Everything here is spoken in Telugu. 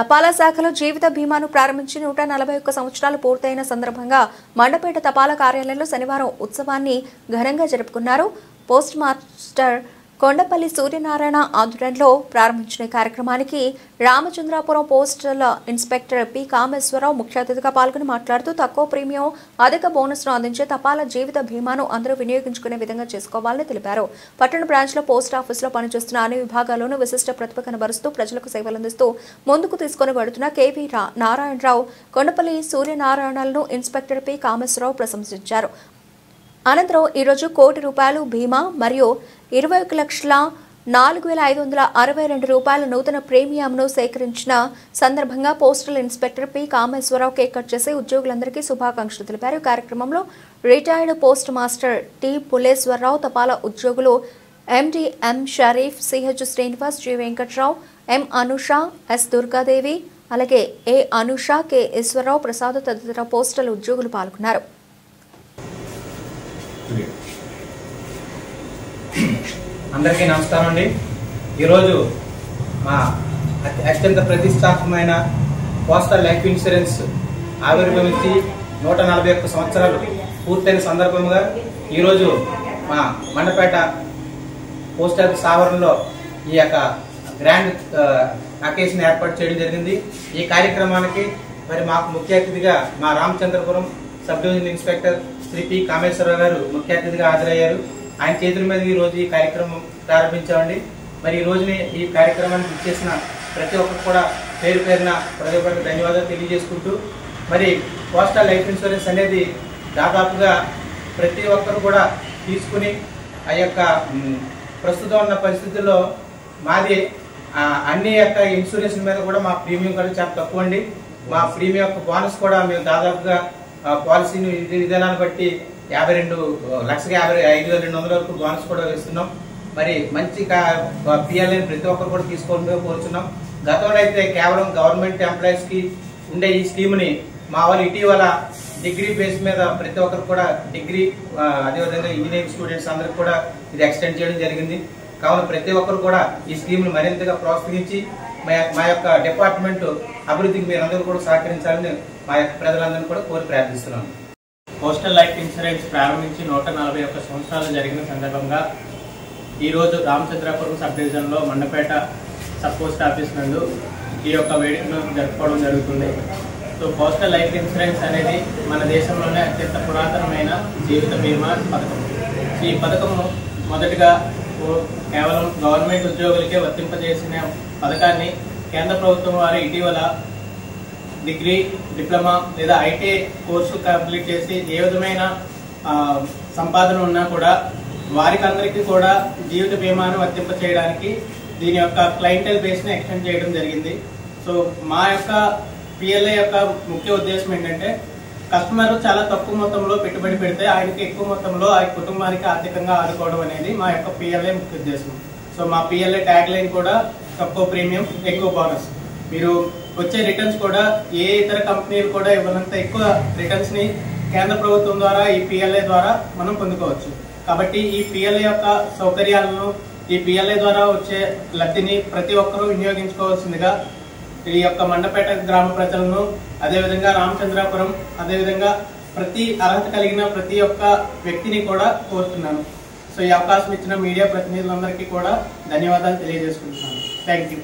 తపాలా శాఖలో జీవిత బీమాను ప్రారంభించి 141 సంవత్సరాలు పూర్తయిన సందర్భంగా మండపేట తపాలా కార్యాలయంలో శనివారం ఉత్సవాన్ని ఘనంగా జరుపుకున్నారు. పోస్ట్ మాస్టర్ కొండపల్లి సూర్యనారాయణ ఆధ్వర్యంలో ప్రారంభించిన కార్యక్రమానికి Ramachandrapuram postal inspector P Kameswara Rao ముఖ్య అతిథిగా పాల్గొని మాట్లాడుతూ తక్కువ ప్రీమియం అధిక బోనస్ను అందించే తపాలా జీవిత బీమాను అందరూ వినియోగించుకునే విధంగా చేసుకోవాలని తెలిపారు. పట్టణ బ్రాంచ్లో పోస్ట్ ఆఫీసులో పనిచేస్తున్న అన్ని విభాగాల్లోనూ విశిష్ట ప్రతిభ కనబరుస్తూ ప్రజలకు సేవలందిస్తూ ముందుకు తీసుకుని వెడుతున్న కేవీ నారాయణరావు కొండపల్లి సూర్యనారాయణలను ఇన్స్పెక్టర్ పి కామేశ్వరరావు ప్రశంసించారు. అనంతరం ఈరోజు ₹1 కోటి బీమా మరియు 21,04,562 నూతన ప్రీమియంను సేకరించిన సందర్భంగా postal inspector P Kameswara Rao cake cut చేసి ఉద్యోగులందరికీ శుభాకాంక్షలు తెలిపారు. కార్యక్రమంలో retired post master T Puleswararao, తపాలా ఉద్యోగులు ఎండి ఎం షరీఫ్, సిహెచ్ శ్రీనివాస్, జి వెంకట్రావు, ఎం అనుష, ఎస్ దుర్గాదేవి, అలాగే ఏ అనుష, కె ఈశ్వరరావు ప్రసాద్ తదితర పోస్టల్ ఉద్యోగులు పాల్గొన్నారు. అందరికీ నమస్కారం అండి. ఈరోజు మా అత్యంత ప్రతిష్టాత్మకమైన పోస్టల్ లైఫ్ ఇన్సూరెన్స్ ఆవిర్భవించి 141 సంవత్సరాలు పూర్తయిన సందర్భంగా ఈరోజు మా మండపేట పోస్ట్ ఆఫీస్ ఆవరణలో ఈ యొక్క గ్రాండ్ అకేషన్ ఏర్పాటు చేయడం జరిగింది. ఈ కార్యక్రమానికి మరి మాకు ముఖ్య అతిథిగా మా Ramachandrapuram sub division inspector Shri P Kameswararao గారు ముఖ్య అతిథిగా హాజరయ్యారు. ఆయన చేతుల మీద ఈ రోజు ఈ కార్యక్రమం ప్రారంభించామండి. మరి ఈ రోజుని ఈ కార్యక్రమానికి ఇచ్చేసిన ప్రతి ఒక్కరు కూడా పేరు పేరున హృదయపూర్వక ధన్యవాదాలు తెలియజేసుకుంటూ, మరి పోస్టల్ లైఫ్ ఇన్సూరెన్స్ అనేది దాదాపుగా ప్రతి ఒక్కరు కూడా తీసుకుని ఆ యొక్క ప్రస్తుతం ఉన్న పరిస్థితుల్లో మాది అన్ని యొక్క ఇన్సూరెన్స్ మీద కూడా మా ప్రీమియం కూడా చాలా తక్కువ అండి. మా ప్రీమియం యొక్క బోనస్ కూడా మేము దాదాపుగా పాలసీని విధానాన్ని బట్టి 52,55,200 వరకు బోనస్ కూడా వేస్తున్నాం. మరి మంచి పిఎల్ఐ ప్రతి ఒక్కరు కూడా తీసుకోవాలని కోరుతున్నాం. గతంలో అయితే కేవలం గవర్నమెంట్ ఎంప్లాయీస్ కి ఉండే ఈ స్కీమ్ ని మా వాళ్ళు ఇటీవల డిగ్రీ బేస్ మీద ప్రతి ఒక్కరు కూడా డిగ్రీ, అదేవిధంగా ఇంజనీరింగ్ స్టూడెంట్స్ అందరికి కూడా ఇది ఎక్స్టెండ్ చేయడం జరిగింది. కావున ప్రతి ఒక్కరు కూడా ఈ స్కీమ్ ని మరింతగా ప్రోత్సహించి మా యొక్క డిపార్ట్మెంట్ అభివృద్ధికి మీరందరూ కూడా సహకరించాలని మా యొక్క ప్రజలందరినీ కూడా కోరి ప్రార్థిస్తున్నాను. పోస్టల్ లైఫ్ ఇన్సూరెన్స్ ప్రారంభించి 141 సంవత్సరాలు జరిగిన సందర్భంగా ఈరోజు రామచంద్రాపురం సబ్ డివిజన్లో మండపేట సబ్ పోస్ట్ ఆఫీస్ నందు ఈ యొక్క వేడుకను జరుపుకోవడం జరుగుతుంది. సో పోస్టల్ లైఫ్ ఇన్సూరెన్స్ అనేది మన దేశంలోనే అత్యంత పురాతనమైన జీవిత బీమా పథకం. ఈ పథకము మొదటిగా కేవలం గవర్నమెంట్ ఉద్యోగులకే వర్తింపజేసిన పథకాన్ని కేంద్ర ప్రభుత్వం వారు ఇటీవల డిగ్రీ, డిప్లొమా లేదా ఐటీఐ కోర్సు కంప్లీట్ చేసి ఏ విధమైన సంపాదన ఉన్నా కూడా వారికందరికీ కూడా జీవిత బీమాను వర్తింప చేయడానికి దీని యొక్క క్లయింటెల్ బేస్ని ఎక్స్టెండ్ చేయడం జరిగింది. సో మా యొక్క పిఎల్ఐ యొక్క ముఖ్య ఉద్దేశం ఏంటంటే కస్టమర్ చాలా తక్కువ మొత్తంలో పెట్టుబడి పెడితే ఆయనకి ఎక్కువ మొత్తంలో ఆ కుటుంబానికి ఆర్థికంగా ఆదుకోవడం అనేది మా యొక్క పిఎల్ఐ ముఖ్య ఉద్దేశం. సో మా పిఎల్ఐ ట్యాగ్ లైన్ కూడా తక్కువ ప్రీమియం ఎక్కువ బోనస్. మీరు వచ్చే రిటర్న్స్ కూడా ఏ ఇతర కంపెనీలు కూడా ఇవ్వనంత ఎక్కువ రిటర్న్స్ ని కేంద్ర ప్రభుత్వం ద్వారా ఈ పిఎల్ఐ ద్వారా మనం పొందుకోవచ్చు. కాబట్టి ఈ పిఎల్ఐ యొక్క సౌకర్యాలను, ఈ పిఎల్ఐ ద్వారా వచ్చే లబ్ధిని ప్రతి ఒక్కరూ వినియోగించుకోవాల్సిందిగా ఈ యొక్క మండపేట గ్రామ ప్రజలను, అదేవిధంగా రామచంద్రాపురం, అదేవిధంగా ప్రతి అర్హత కలిగిన ప్రతి ఒక్క వ్యక్తిని కూడా కోరుతున్నాను. సో ఈ అవకాశం ఇచ్చిన మీడియా ప్రతినిధులందరికీ కూడా ధన్యవాదాలు తెలియజేసుకుంటున్నాను. Thank you.